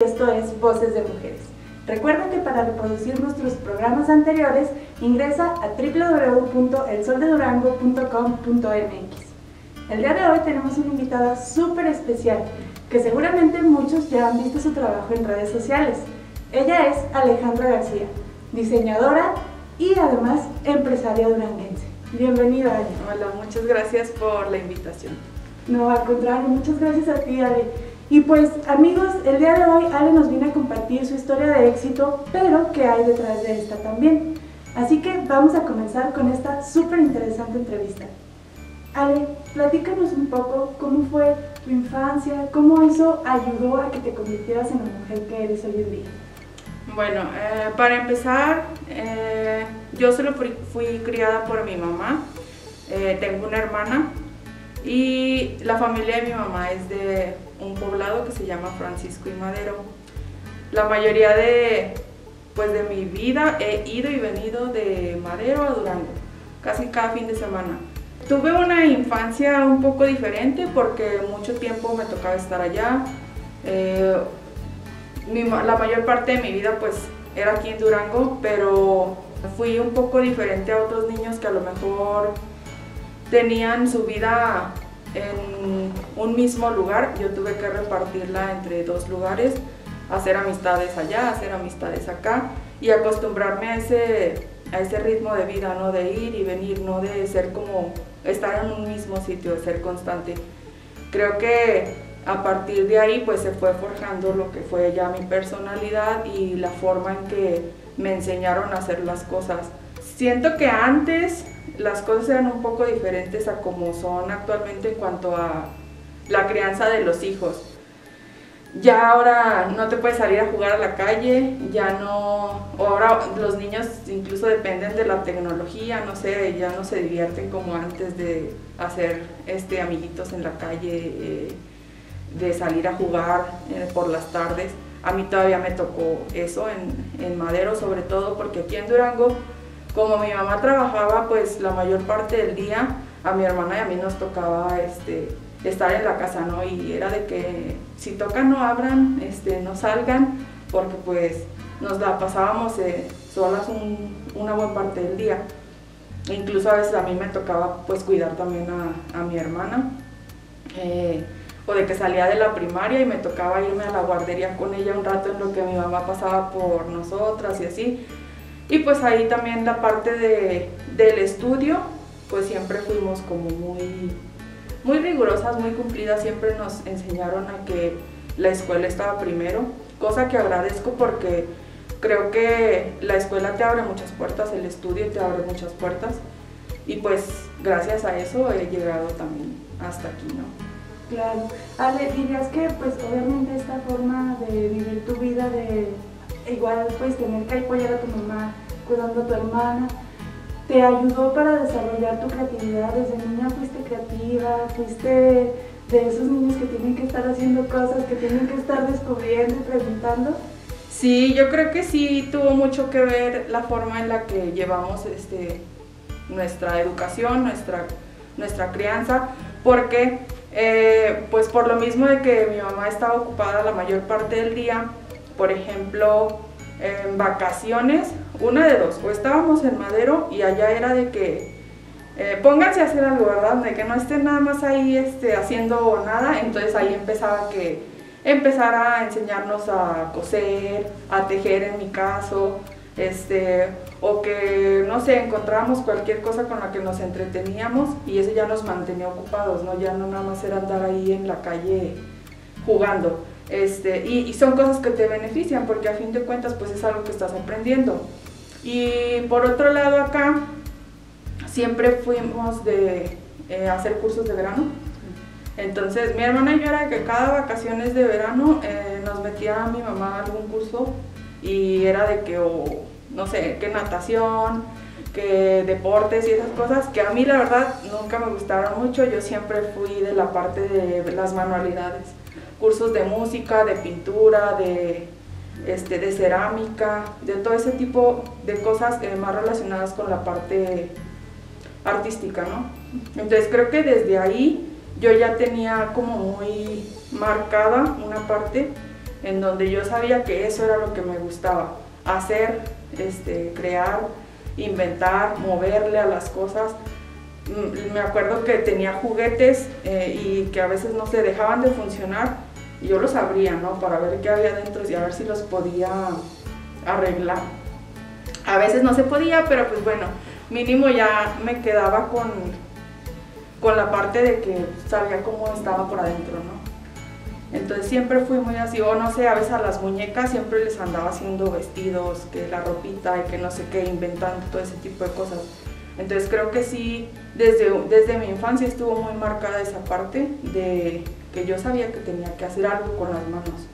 Esto es Voces de Mujeres. Recuerda que para reproducir nuestros programas anteriores, ingresa a www.elsoldedurango.com.mx. El día de hoy tenemos una invitada súper especial, que seguramente muchos ya han visto su trabajo en redes sociales. Ella es Alejandra García, diseñadora y además empresaria duranguense. Bienvenida, Ale. Hola, muchas gracias por la invitación. No, al contrario, muchas gracias a ti, Ale. Y pues, amigos, el día de hoy Ale nos viene a compartir su historia de éxito, pero qué hay detrás de esta también. Así que vamos a comenzar con esta súper interesante entrevista. Ale, platícanos un poco cómo fue tu infancia, cómo eso ayudó a que te convirtieras en la mujer que eres hoy en día. Bueno, para empezar, yo solo fui criada por mi mamá, tengo una hermana y la familia de mi mamá es de un poblado que se llama Francisco y Madero. La mayoría de mi vida he ido y venido de Madero a Durango, casi cada fin de semana. Tuve una infancia un poco diferente porque mucho tiempo me tocaba estar allá. La mayor parte de mi vida pues era aquí en Durango, pero fui un poco diferente a otros niños que a lo mejor tenían su vida en un mismo lugar. Yo tuve que repartirla entre dos lugares, hacer amistades allá, hacer amistades acá y acostumbrarme a ese ritmo de vida, ¿no? De ir y venir, no de ser como estar en un mismo sitio, de ser constante. Creo que a partir de ahí pues se fue forjando lo que fue ya mi personalidad y la forma en que me enseñaron a hacer las cosas. Siento que antes las cosas eran un poco diferentes a como son actualmente en cuanto a la crianza de los hijos. Ya ahora no te puedes salir a jugar a la calle, ahora los niños incluso dependen de la tecnología, no sé, ya no se divierten como antes de hacer amiguitos en la calle, de salir a jugar por las tardes. A mí todavía me tocó eso en Madero, sobre todo porque aquí en Durango, como mi mamá trabajaba pues la mayor parte del día, a mi hermana y a mí nos tocaba estar en la casa, ¿no? Y era de que si tocan no abran, no salgan, porque pues nos la pasábamos solas una buena parte del día. Incluso a veces a mí me tocaba pues cuidar también a mi hermana, o de que salía de la primaria y me tocaba irme a la guardería con ella un rato en lo que mi mamá pasaba por nosotras y así. Y pues ahí también la parte del estudio, pues siempre fuimos como muy rigurosas, muy cumplidas, siempre nos enseñaron a que la escuela estaba primero, cosa que agradezco porque creo que la escuela te abre muchas puertas, el estudio te abre muchas puertas y pues gracias a eso he llegado también hasta aquí, ¿no? Claro. Ale, dirías que pues obviamente esta forma de vivir tu vida, de igual pues tener que apoyar a tu mamá cuidando a tu hermana, ¿te ayudó para desarrollar tu creatividad? Desde niña fuiste creativa, fuiste de esos niños que tienen que estar haciendo cosas, que tienen que estar descubriendo y preguntando. Sí, yo creo que sí tuvo mucho que ver la forma en la que llevamos nuestra educación, nuestra crianza, porque pues por lo mismo de que mi mamá estaba ocupada la mayor parte del día, por ejemplo, en vacaciones, una de dos, o estábamos en Madero y allá era de que pónganse a hacer algo, ¿verdad? De que no estén nada más ahí haciendo nada. Entonces ahí empezar a enseñarnos a coser, a tejer en mi caso, o que, no sé, encontrábamos cualquier cosa con la que nos entreteníamos y eso ya nos mantenía ocupados, ¿no? Ya no nada más era andar ahí en la calle jugando. Y son cosas que te benefician porque a fin de cuentas pues es algo que estás aprendiendo. Y por otro lado acá siempre fuimos de hacer cursos de verano. Entonces mi hermana y yo era que cada vacaciones de verano nos metía a mi mamá a algún curso y era de que, no sé, que natación, que deportes y esas cosas que a mí la verdad nunca me gustaron mucho. Yo siempre fui de la parte de las manualidades, cursos de música, de pintura, de cerámica, de todo ese tipo de cosas más relacionadas con la parte artística, ¿no? Entonces creo que desde ahí yo ya tenía como muy marcada una parte en donde yo sabía que eso era lo que me gustaba, hacer, crear, inventar, moverle a las cosas. Me acuerdo que tenía juguetes y que a veces no se dejaban de funcionar y yo los abría, ¿no? Para ver qué había dentro y a ver si los podía arreglar. A veces no se podía, pero pues bueno, mínimo ya me quedaba con la parte de que sabía cómo estaba por adentro, ¿no? Entonces siempre fui muy así, o no sé, a veces a las muñecas siempre les andaba haciendo vestidos, que la ropita y que no sé qué, inventando todo ese tipo de cosas. Entonces creo que sí, desde mi infancia estuvo muy marcada esa parte de que yo sabía que tenía que hacer algo con las manos.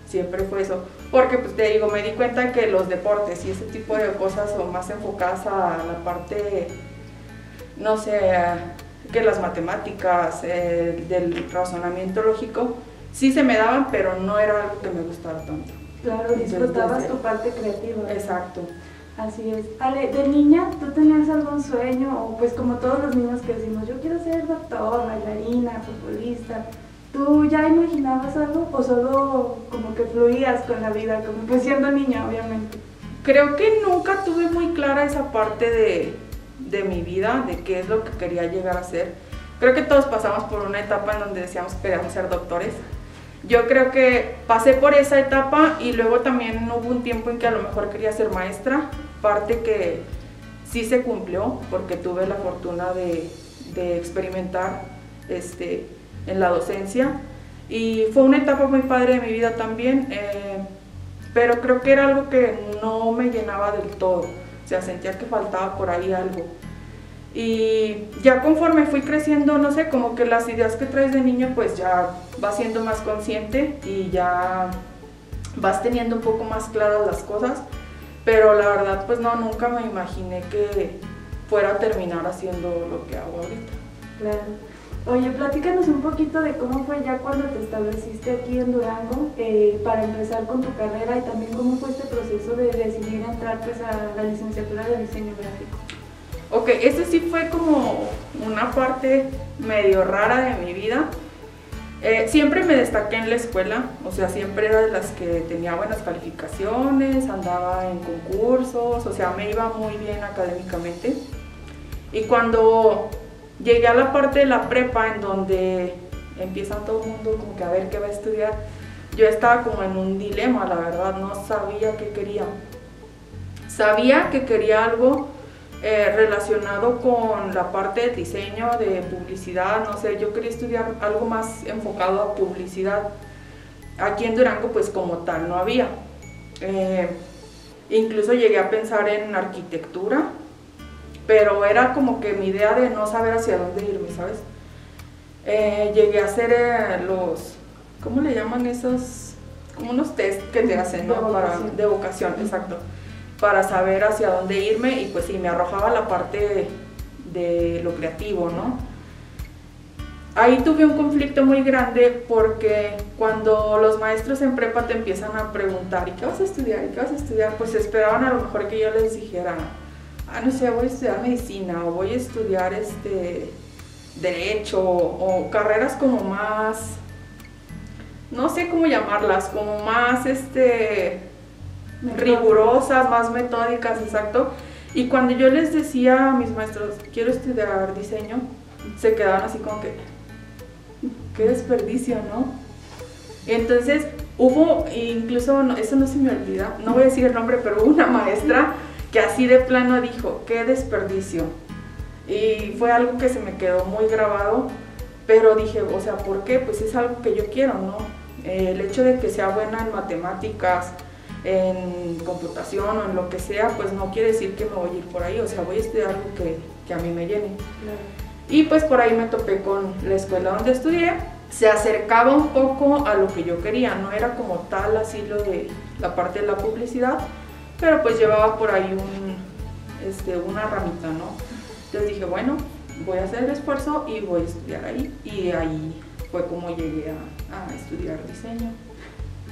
Siempre fue eso. Porque pues te digo, me di cuenta que los deportes y ese tipo de cosas son más enfocadas a la parte, no sé, que las matemáticas, del razonamiento lógico, sí se me daban, pero no era algo que me gustara tanto. Claro, disfrutabas tu parte creativa. Exacto. Así es. Ale, de niña, ¿tú tenías algún sueño? O pues como todos los niños que decimos, yo quiero ser doctor, bailarina, futbolista. ¿Tú ya imaginabas algo o solo como que fluías con la vida, como pues siendo niña, obviamente? Creo que nunca tuve muy clara esa parte de mi vida, de qué es lo que quería llegar a ser. Creo que todos pasamos por una etapa en donde decíamos que queríamos ser doctores. Yo creo que pasé por esa etapa y luego también hubo un tiempo en que a lo mejor quería ser maestra, parte que sí se cumplió porque tuve la fortuna de experimentar en la docencia y fue una etapa muy padre de mi vida también, pero creo que era algo que no me llenaba del todo, o sea, sentía que faltaba por ahí algo. Y ya conforme fui creciendo, no sé, como que las ideas que traes de niño pues ya vas siendo más consciente y ya vas teniendo un poco más claras las cosas, pero la verdad pues no, nunca me imaginé que fuera a terminar haciendo lo que hago ahorita. Claro. Oye, platícanos un poquito de cómo fue ya cuando te estableciste aquí en Durango para empezar con tu carrera y también cómo fue este proceso de decidir entrar pues a la licenciatura de diseño gráfico. Ok, ese sí fue como una parte medio rara de mi vida. Siempre me destaqué en la escuela, o sea, siempre era de las que tenía buenas calificaciones, andaba en concursos, o sea, me iba muy bien académicamente. Y cuando llegué a la parte de la prepa, en donde empiezan todo el mundo como que a ver qué va a estudiar, yo estaba como en un dilema, la verdad, no sabía qué quería. Sabía que quería algo relacionado con la parte de diseño, de publicidad, no sé, yo quería estudiar algo más enfocado a publicidad. Aquí en Durango pues como tal no había. Incluso llegué a pensar en arquitectura, pero era como que mi idea de no saber hacia dónde irme, ¿sabes? Llegué a hacer ¿cómo le llaman esos? Como unos test que te hacen, ¿no? De vocación, exacto. Para saber hacia dónde irme y pues sí, me arrojaba la parte de lo creativo, ¿no? Ahí tuve un conflicto muy grande porque cuando los maestros en prepa te empiezan a preguntar ¿y qué vas a estudiar? ¿Y qué vas a estudiar? Pues esperaban a lo mejor que yo les dijera no sé, voy a estudiar medicina o voy a estudiar derecho o carreras como más, no sé cómo llamarlas, como más rigurosas, más metódicas, exacto. Y cuando yo les decía a mis maestros, quiero estudiar diseño, se quedaban así como que, qué desperdicio, ¿no? Entonces hubo, incluso, eso no se me olvida, no voy a decir el nombre, pero hubo una maestra que así de plano dijo, qué desperdicio. Y fue algo que se me quedó muy grabado, pero dije, o sea, ¿por qué? Pues es algo que yo quiero, ¿no? El hecho de que sea buena en matemáticas, en computación o en lo que sea, pues no quiere decir que me voy a ir por ahí, o sea, voy a estudiar algo que a mí me llene. Claro. Y pues por ahí me topé con la escuela donde estudié, se acercaba un poco a lo que yo quería, no era como tal así lo de la parte de la publicidad, pero pues llevaba por ahí una ramita, ¿no? Entonces dije, bueno, voy a hacer el esfuerzo y voy a estudiar ahí, y ahí fue como llegué a estudiar diseño.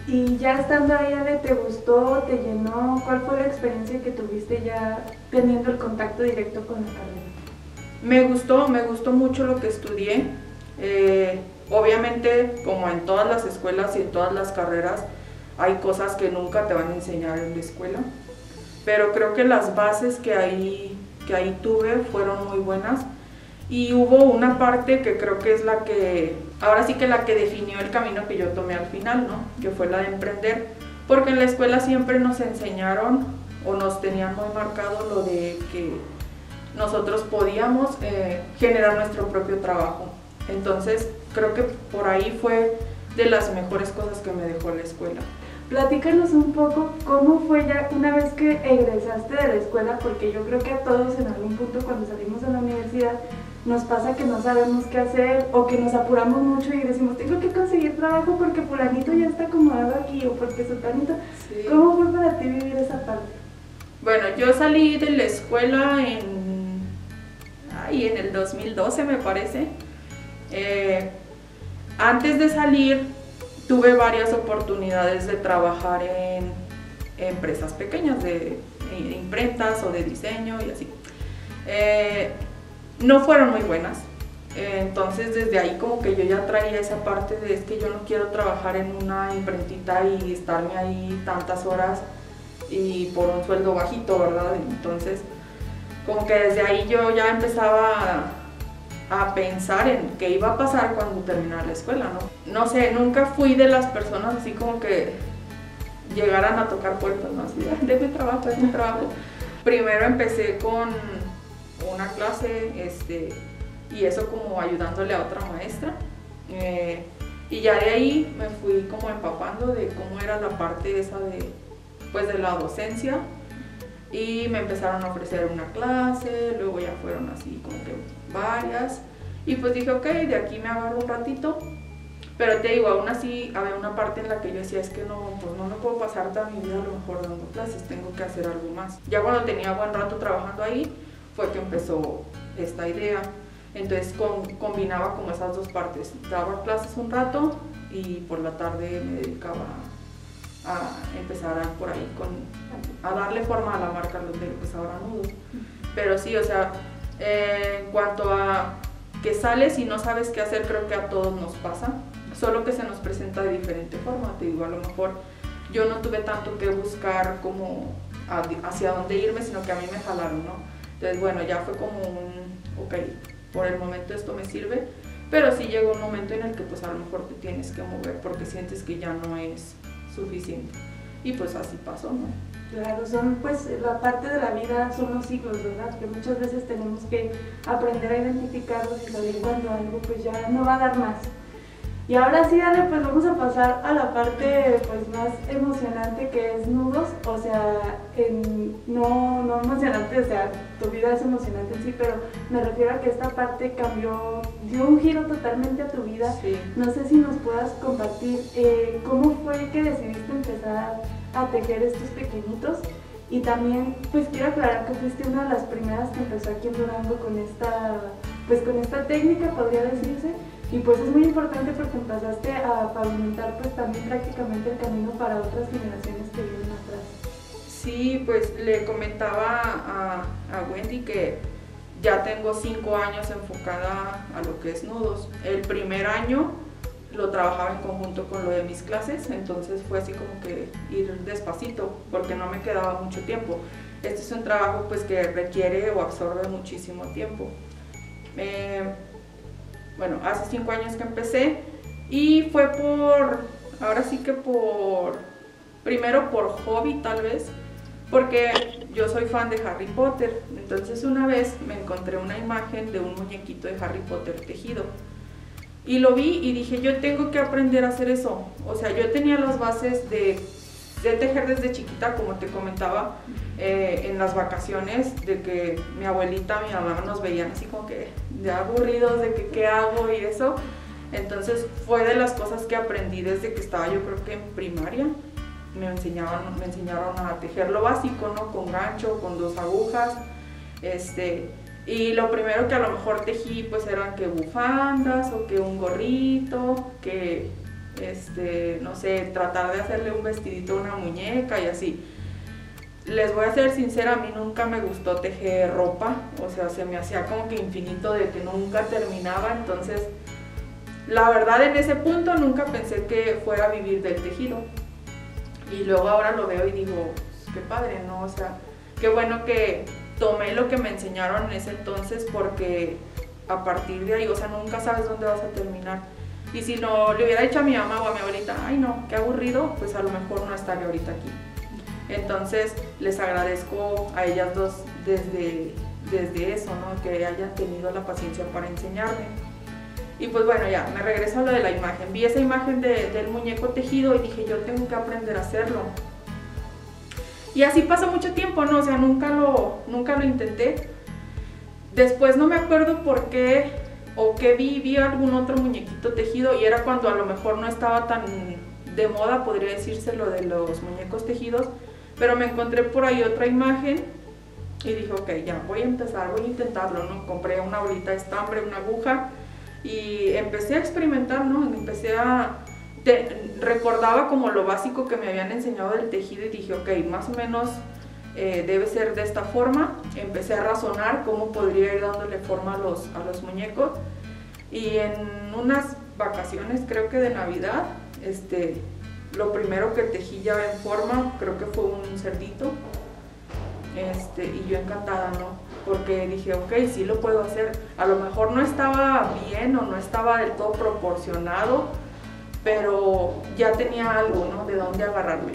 Y ya estando ahí, Ale, ¿te gustó? ¿Te llenó? ¿Cuál fue la experiencia que tuviste ya teniendo el contacto directo con la carrera? Me gustó mucho lo que estudié. Obviamente, como en todas las escuelas y en todas las carreras, hay cosas que nunca te van a enseñar en la escuela, pero creo que las bases que ahí tuve fueron muy buenas. Y hubo una parte que creo que es la que, ahora sí que la que definió el camino que yo tomé al final, ¿no? Que fue la de emprender, porque en la escuela siempre nos enseñaron o nos tenían muy marcado lo de que nosotros podíamos generar nuestro propio trabajo. Entonces creo que por ahí fue de las mejores cosas que me dejó la escuela. Platícanos un poco cómo fue ya una vez que egresaste de la escuela, porque yo creo que a todos en algún punto cuando salimos de la universidad nos pasa que no sabemos qué hacer o que nos apuramos mucho y decimos tengo que conseguir trabajo porque fulanito ya está acomodado aquí o porque sultanito. Sí. ¿Cómo fue para ti vivir esa parte? Bueno, yo salí de la escuela en el 2012 me parece. Antes de salir tuve varias oportunidades de trabajar en empresas pequeñas de imprentas o de diseño y así. No fueron muy buenas, entonces desde ahí como que yo ya traía esa parte de es que yo no quiero trabajar en una imprentita y estarme ahí tantas horas y por un sueldo bajito, ¿verdad? Entonces como que desde ahí yo ya empezaba a pensar en qué iba a pasar cuando terminara la escuela, ¿no? No sé, nunca fui de las personas así como que llegaran a tocar puertas, ¿no? Así, denme trabajo. Primero empecé con una clase, y eso como ayudándole a otra maestra, y ya de ahí me fui como empapando de cómo era la parte esa de la docencia, y me empezaron a ofrecer una clase, luego ya fueron así como que varias, y pues dije ok, de aquí me agarro un ratito, pero te digo, aún así había una parte en la que yo decía es que no, pues no me puedo pasar toda mi vida a lo mejor dando clases, tengo que hacer algo más. Ya cuando tenía buen rato trabajando ahí, fue que empezó esta idea. Entonces combinaba como esas dos partes, daba clases un rato y por la tarde me dedicaba a empezar por ahí a darle forma a la marca de lo que es ahora Nudos. Pero sí, o sea, en cuanto a que sales y no sabes qué hacer, creo que a todos nos pasa, solo que se nos presenta de diferente forma. Te digo, a lo mejor yo no tuve tanto que buscar como hacia dónde irme, sino que a mí me jalaron, ¿no? Entonces, bueno, ya fue como ok, por el momento esto me sirve, pero sí llegó un momento en el que pues a lo mejor te tienes que mover porque sientes que ya no es suficiente. Y pues así pasó, ¿no? Claro, son pues la parte de la vida, son los ciclos, ¿verdad? Que muchas veces tenemos que aprender a identificarlos y saber cuando algo pues ya no va a dar más. Y ahora sí, Ale, pues vamos a pasar a la parte pues más emocionante que es Nudos, o sea, no emocionante, o sea, tu vida es emocionante en sí, pero me refiero a que esta parte dio un giro totalmente a tu vida. Sí. No sé si nos puedas compartir cómo fue que decidiste empezar a tejer estos pequeñitos, y también pues quiero aclarar que fuiste una de las primeras que empezó aquí en Durango con esta técnica, podría decirse. Y pues es muy importante porque empezaste a pavimentar pues también prácticamente el camino para otras generaciones que vienen atrás. Sí, pues le comentaba a Wendy que ya tengo 5 años enfocada a lo que es Nudos. El primer año lo trabajaba en conjunto con lo de mis clases, entonces fue así como que ir despacito porque no me quedaba mucho tiempo. Este es un trabajo pues que requiere o absorbe muchísimo tiempo. Bueno, hace 5 años que empecé y fue primero por hobby tal vez, porque yo soy fan de Harry Potter. Entonces una vez me encontré una imagen de un muñequito de Harry Potter tejido y lo vi y dije yo tengo que aprender a hacer eso. O sea, yo tenía las bases de tejer desde chiquita, como te comentaba, en las vacaciones, de que mi abuelita, mi mamá nos veían así como que ya aburridos de que qué hago y eso. Entonces fue de las cosas que aprendí desde que estaba yo creo que en primaria. Me enseñaron a tejer lo básico, ¿no? Con gancho, con 2 agujas. Y lo primero que a lo mejor tejí pues eran que bufandas o que un gorrito, que no sé, tratar de hacerle un vestidito a una muñeca y así. Les voy a ser sincera, a mí nunca me gustó tejer ropa, o sea, se me hacía como que infinito de que nunca terminaba. Entonces, la verdad en ese punto nunca pensé que fuera a vivir del tejido. Y luego ahora lo veo y digo, pues, qué padre, ¿no? O sea, qué bueno que tomé lo que me enseñaron en ese entonces, porque a partir de ahí, o sea, nunca sabes dónde vas a terminar. Y si no le hubiera dicho a mi mamá o a mi abuelita, ay no, qué aburrido, pues a lo mejor no estaría ahorita aquí. Entonces les agradezco a ellas dos desde eso, ¿no? Que hayan tenido la paciencia para enseñarme. Y pues bueno, ya, me regreso a lo de la imagen. Vi esa imagen del muñeco tejido y dije, yo tengo que aprender a hacerlo. Y así pasó mucho tiempo, ¿no? O sea, nunca lo intenté. Después no me acuerdo por qué o qué vi algún otro muñequito tejido, y era cuando a lo mejor no estaba tan de moda, podría decirse, lo de los muñecos tejidos, pero me encontré por ahí otra imagen y dije, ok, ya, voy a empezar, voy a intentarlo, ¿no? Compré una bolita de estambre, una aguja y empecé a experimentar, ¿no? Recordaba como lo básico que me habían enseñado del tejido y dije, ok, más o menos debe ser de esta forma. Empecé a razonar cómo podría ir dándole forma a los muñecos, y en unas vacaciones, creo que de Navidad, lo primero que tejí ya en forma, creo que fue un cerdito, y yo encantada, ¿no? Porque dije, ok, sí lo puedo hacer. A lo mejor no estaba bien o no estaba del todo proporcionado, pero ya tenía algo, ¿no? De dónde agarrarme.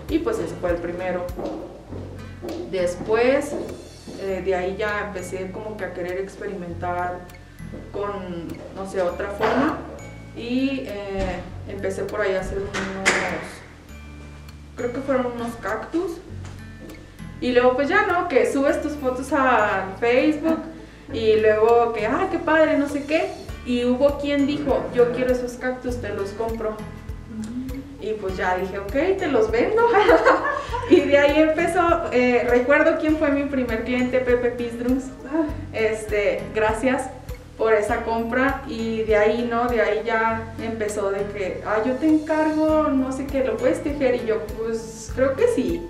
Y pues ese fue el primero. Después, de ahí ya empecé como que a querer experimentar con, no sé, otra forma. Y empecé por ahí a hacer creo que fueron unos cactus. Y luego pues ya, ¿no? Que subes tus fotos a Facebook y luego que, ah, qué padre, no sé qué. Y hubo quien dijo, yo quiero esos cactus, te los compro. Y pues ya dije, ok, te los vendo. Y de ahí empezó, recuerdo quién fue mi primer cliente, Pepe Pizdrums. Gracias por esa compra. Y de ahí, ¿no? De ahí ya empezó de que, yo te encargo, no sé qué, ¿lo puedes tejer? Y yo, pues, creo que sí.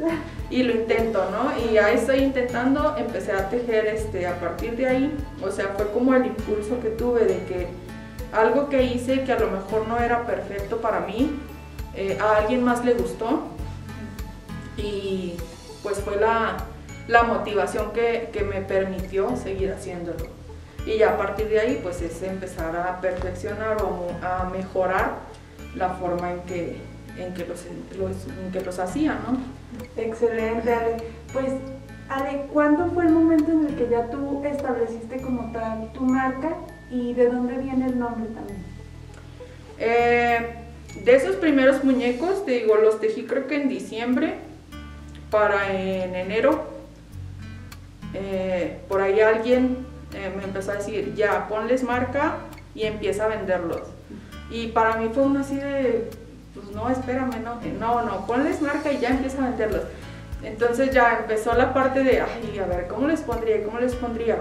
Y lo intento, ¿no? Y ahí estoy intentando, empecé a tejer a partir de ahí. O sea, fue como el impulso que tuve de que algo que hice que a lo mejor no era perfecto para mí, a alguien más le gustó, y pues fue la motivación que me permitió seguir haciéndolo. Y ya a partir de ahí pues es empezar a perfeccionar o a mejorar la forma en que los hacía, ¿no? Excelente, Ale. Pues, Ale, ¿cuándo fue el momento en el que ya tú estableciste como tal tu marca y de dónde viene el nombre también? De esos primeros muñecos, te digo, los tejí creo que en diciembre, para en enero, por ahí alguien me empezó a decir, ya, ponles marca y empieza a venderlos. Y para mí fue uno así de, pues no, espérame, no, ponles marca y ya empieza a venderlos. Entonces ya empezó la parte de, ay, a ver, ¿cómo les pondría?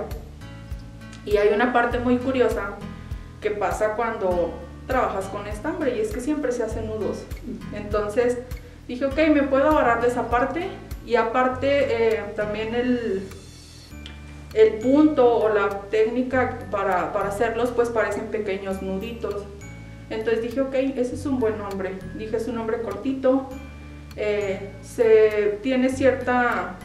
Y hay una parte muy curiosa que pasa cuando trabajas con estambre, y es que siempre se hacen nudos. Entonces dije, ok, me puedo agarrar de esa parte, y aparte también el punto o la técnica para hacerlos, pues parecen pequeños nuditos. Entonces dije, ok, ese es un buen nombre. Dije, es un nombre cortito, tiene cierta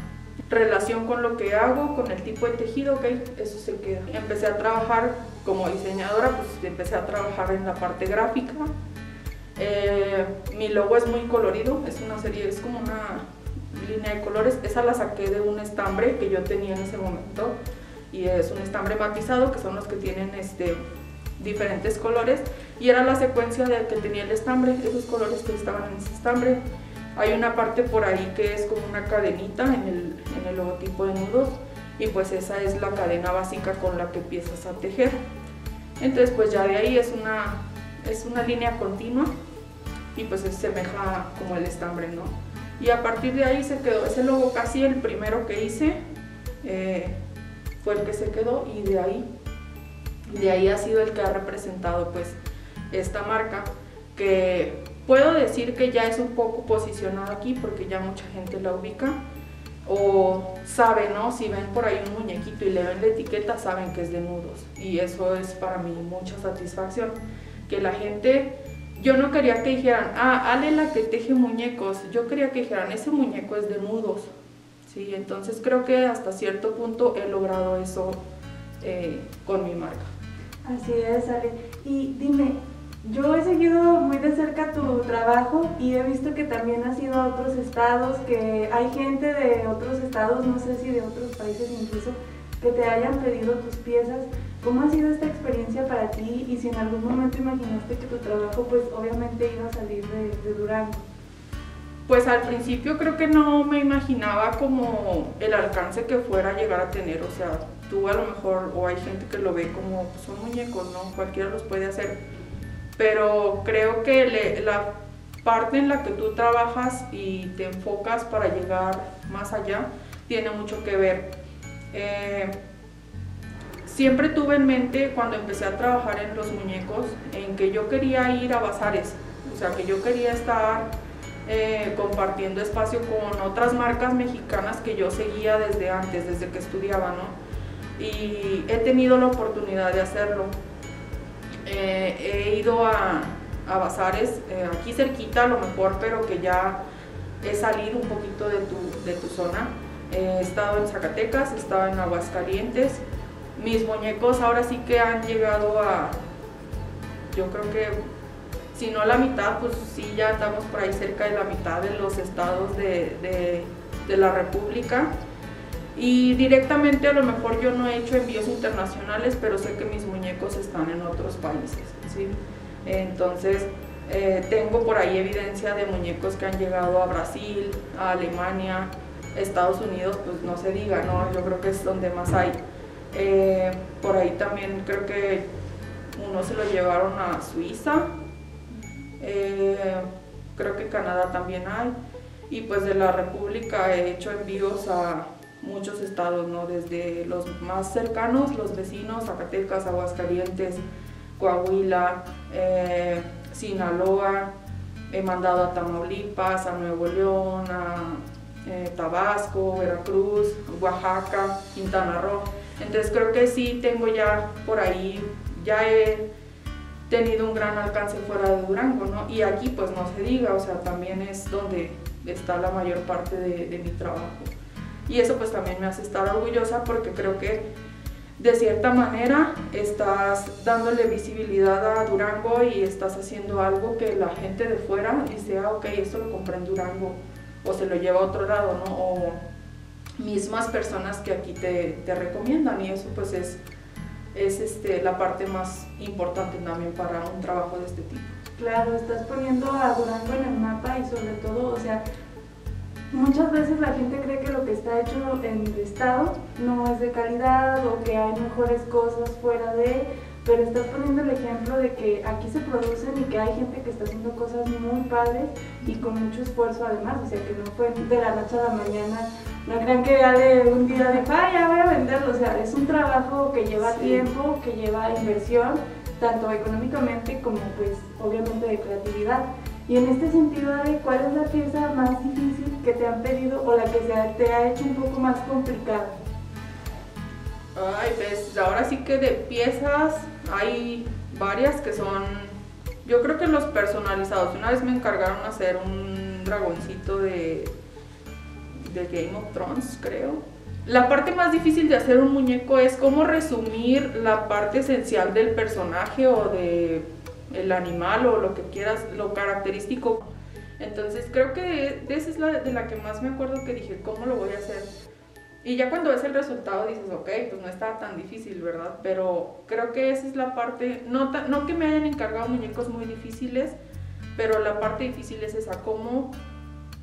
relación con lo que hago, con el tipo de tejido, ok, eso se queda. Empecé a trabajar como diseñadora, pues empecé a trabajar en la parte gráfica. Mi logo es muy colorido, es una serie, es como una línea de colores. Esa la saqué de un estambre que yo tenía en ese momento, y es un estambre matizado, que son los que tienen diferentes colores, y era la secuencia de que tenía el estambre, esos colores que estaban en ese estambre. Hay una parte por ahí que es como una cadenita en el logotipo de nudos, y pues esa es la cadena básica con la que empiezas a tejer. Entonces pues ya de ahí es una línea continua, y pues se semeja como el estambre, ¿no? Y a partir de ahí se quedó ese logo, casi el primero que hice fue el que se quedó, y de ahí ha sido el que ha representado pues esta marca, que puedo decir que ya es un poco posicionada aquí porque ya mucha gente la ubica o sabe, ¿no? Si ven por ahí un muñequito y le ven la etiqueta, saben que es de nudos, y eso es para mí mucha satisfacción, que la gente yo no quería que dijeran, ah, Ale la que teje muñecos, yo quería que dijeran, ese muñeco es de nudos, ¿sí? Entonces creo que hasta cierto punto he logrado eso con mi marca. Así es, Ale. Y dime, yo he seguido muy de cerca tu trabajo y he visto que también has ido a otros estados, que hay gente de otros estados, no sé si de otros países incluso, que te hayan pedido tus piezas. ¿Cómo ha sido esta experiencia para ti? Y si en algún momento imaginaste que tu trabajo pues obviamente iba a salir de Durango. Pues al principio creo que no me imaginaba como el alcance que fuera a llegar a tener, o sea, tú a lo mejor, o hay gente que lo ve como, pues son muñecos, ¿no? Cualquiera los puede hacer, pero creo que la parte en la que tú trabajas y te enfocas para llegar más allá tiene mucho que ver. Siempre tuve en mente cuando empecé a trabajar en los muñecos en que yo quería ir a bazares, o sea que yo quería estar compartiendo espacio con otras marcas mexicanas que yo seguía desde antes, desde que estudiaba, ¿no? Y he tenido la oportunidad de hacerlo. He ido a bazares aquí cerquita a lo mejor, pero que ya he salido un poquito de tu zona. He estado en Zacatecas, he estado en Aguascalientes. Mis muñecos ahora sí que han llegado a, yo creo que si no la mitad, pues sí, ya estamos por ahí cerca de la mitad de los estados de la República. Y directamente a lo mejor yo no he hecho envíos internacionales, pero sé que mis muñecos están en otros países, ¿sí? Entonces tengo por ahí evidencia de muñecos que han llegado a Brasil, a Alemania, Estados Unidos, pues no se diga, ¿no? Yo creo que es donde más hay. Por ahí también creo que uno se lo llevaron a Suiza, creo que en Canadá también hay, y pues de la República he hecho envíos a muchos estados, ¿no? Desde los más cercanos, los vecinos, Zacatecas, Aguascalientes, Coahuila, Sinaloa, he mandado a Tamaulipas, a Nuevo León, a Tabasco, Veracruz, Oaxaca, Quintana Roo. Entonces creo que sí tengo ya por ahí, ya he tenido un gran alcance fuera de Durango, ¿no? Y aquí pues no se diga, o sea, también es donde está la mayor parte de mi trabajo. Y eso pues también me hace estar orgullosa porque creo que de cierta manera estás dándole visibilidad a Durango y estás haciendo algo que la gente de fuera dice, ah, ok, esto lo compré en Durango, o se lo lleva a otro lado, ¿no? O mismas personas que aquí te recomiendan, y eso pues es la parte más importante también para un trabajo de este tipo. Claro, estás poniendo a Durango en el mapa y sobre todo, o sea, muchas veces la gente cree que lo que está hecho en el estado no es de calidad o que hay mejores cosas fuera de, pero estás poniendo el ejemplo de que aquí se producen y que hay gente que está haciendo cosas muy padres y con mucho esfuerzo además, o sea que no fue de la noche a la mañana, no crean que Ale un día dijo, ah, ya voy a venderlo, o sea, es un trabajo que lleva tiempo, que lleva inversión, tanto económicamente como pues obviamente de creatividad. Y en este sentido, Ale, ¿cuál es la pieza más difícil que te han pedido o la que te ha hecho un poco más complicada? Ay, pues ahora sí que de piezas hay varias que son, yo creo que los personalizados. Una vez me encargaron hacer un dragoncito de Game of Thrones, creo. La parte más difícil de hacer un muñeco es cómo resumir la parte esencial del personaje o de el animal o lo que quieras, lo característico. Entonces creo que esa es de la que más me acuerdo que dije, ¿cómo lo voy a hacer? Y ya cuando ves el resultado dices, ok, pues no está tan difícil, ¿verdad? Pero creo que esa es la parte, no que me hayan encargado muñecos muy difíciles, pero la parte difícil es esa, cómo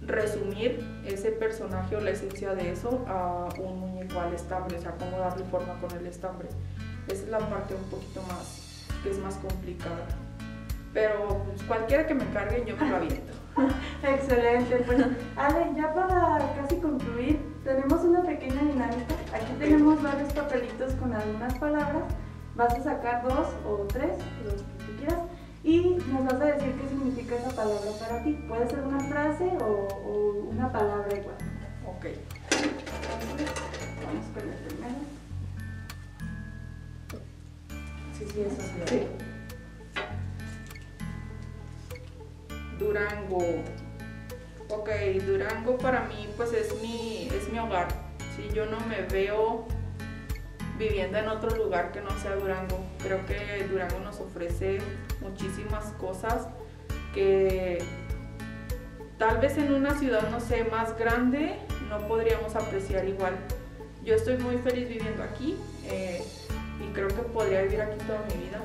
resumir ese personaje o la esencia de eso a un muñeco al estambre, o sea, cómo darle forma con el estambre. Esa es la parte un poquito más, que es más complicada. Pero pues, cualquiera que me encargue yo me lo aviento. Excelente, pues Ale, ya para casi concluir, tenemos una pequeña dinámica. Aquí tenemos varios papelitos con algunas palabras. Vas a sacar 2 o 3, los que tú quieras, y nos vas a decir qué significa esa palabra para ti. Puede ser una frase o una palabra igual. Ok. Entonces, vamos con el primero. Sí, eso sí. Sí. Durango. Ok, Durango para mí pues es mi hogar. Sí, yo no me veo viviendo en otro lugar que no sea Durango. Creo que Durango nos ofrece muchísimas cosas que tal vez en una ciudad, no sé, más grande no podríamos apreciar igual. Yo estoy muy feliz viviendo aquí y creo que podría vivir aquí toda mi vida.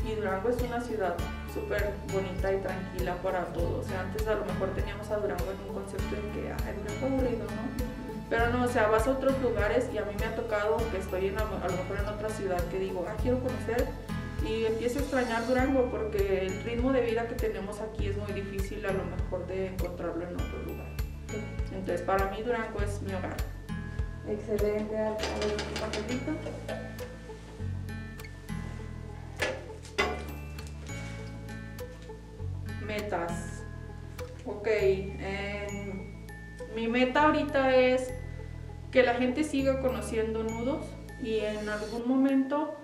Y Durango es una ciudad súper bonita y tranquila para todos. O sea, antes a lo mejor teníamos a Durango en un concepto en que, ay, Durango aburrido, ¿no? Pero no, o sea, vas a otros lugares y a mí me ha tocado que estoy a lo mejor en otra ciudad que digo, ah, quiero conocer y empiezo a extrañar Durango porque el ritmo de vida que tenemos aquí es muy difícil a lo mejor de encontrarlo en otro lugar. Entonces, para mí Durango es mi hogar. Excelente, a ver tu papelito. Metas. Ok, mi meta ahorita es que la gente siga conociendo nudos y en algún momento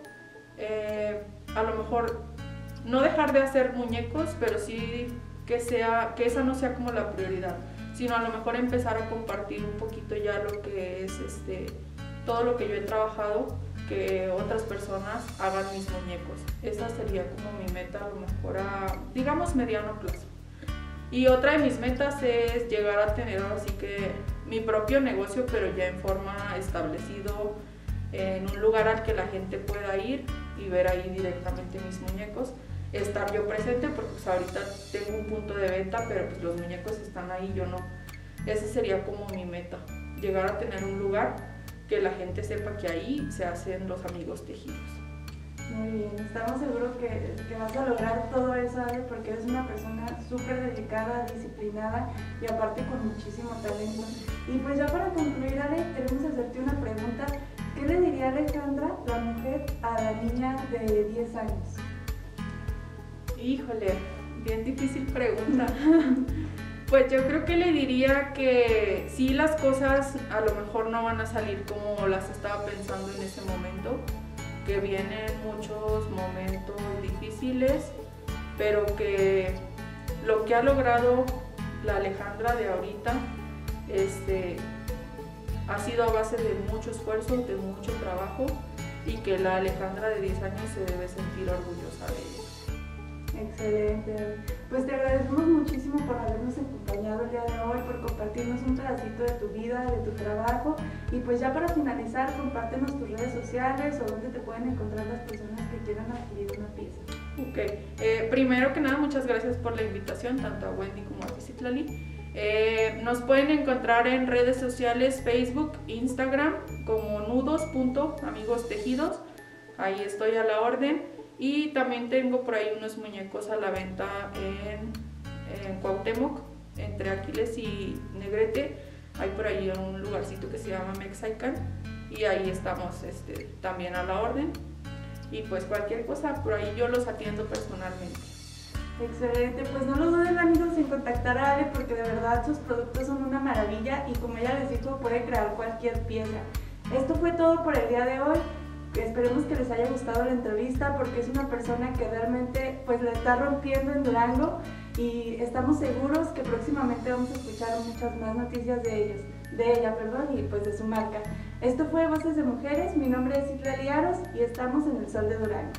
a lo mejor no dejar de hacer muñecos, pero sí que esa no sea como la prioridad, sino a lo mejor empezar a compartir un poquito ya lo que es todo lo que yo he trabajado, que otras personas hagan mis muñecos. Esa sería como mi meta a lo mejor a, digamos, mediano plazo. Y otra de mis metas es llegar a tener así que mi propio negocio, pero ya en forma establecido, en un lugar al que la gente pueda ir y ver ahí directamente mis muñecos. Estar yo presente porque pues ahorita tengo un punto de venta, pero pues los muñecos están ahí, yo no. Esa sería como mi meta, llegar a tener un lugar que la gente sepa que ahí se hacen los amigos tejidos. Muy bien, estamos seguros que vas a lograr todo eso, Ale, porque eres una persona súper dedicada, disciplinada y aparte con muchísimo talento. Y pues ya para concluir, Ale, queremos hacerte una pregunta. ¿Qué le diría Alejandra, la mujer, a la niña de 10 años? Híjole, bien difícil pregunta. Pues yo creo que le diría que sí, las cosas a lo mejor no van a salir como las estaba pensando en ese momento, que vienen muchos momentos difíciles, pero que lo que ha logrado la Alejandra de ahorita ha sido a base de mucho esfuerzo, de mucho trabajo, y que la Alejandra de 10 años se debe sentir orgullosa de ella. Excelente. Pues te agradecemos muchísimo por habernos acompañado el día de hoy, por compartirnos un pedacito de tu vida, de tu trabajo. Y pues ya para finalizar, compártenos tus redes sociales o dónde te pueden encontrar las personas que quieran adquirir una pieza. Ok, primero que nada, muchas gracias por la invitación, tanto a Wendy como a ti, Citlali. Nos pueden encontrar en redes sociales, Facebook, Instagram, como nudos.amigostejidos. Ahí estoy a la orden. Y también tengo por ahí unos muñecos a la venta en Cuauhtémoc, entre Aquiles y Negrete. Hay por ahí un lugarcito que se llama Mexican y ahí estamos también a la orden. Y pues cualquier cosa, por ahí yo los atiendo personalmente. Excelente, pues no lo duden, amigos, en contactar a Ale porque de verdad sus productos son una maravilla y como ella les dijo, puede crear cualquier pieza. Esto fue todo por el día de hoy. Esperemos que les haya gustado la entrevista porque es una persona que realmente pues la está rompiendo en Durango y estamos seguros que próximamente vamos a escuchar muchas más noticias de ella, y pues de su marca. Esto fue Voces de Mujeres, mi nombre es Citlali Aros y estamos en el Sol de Durango.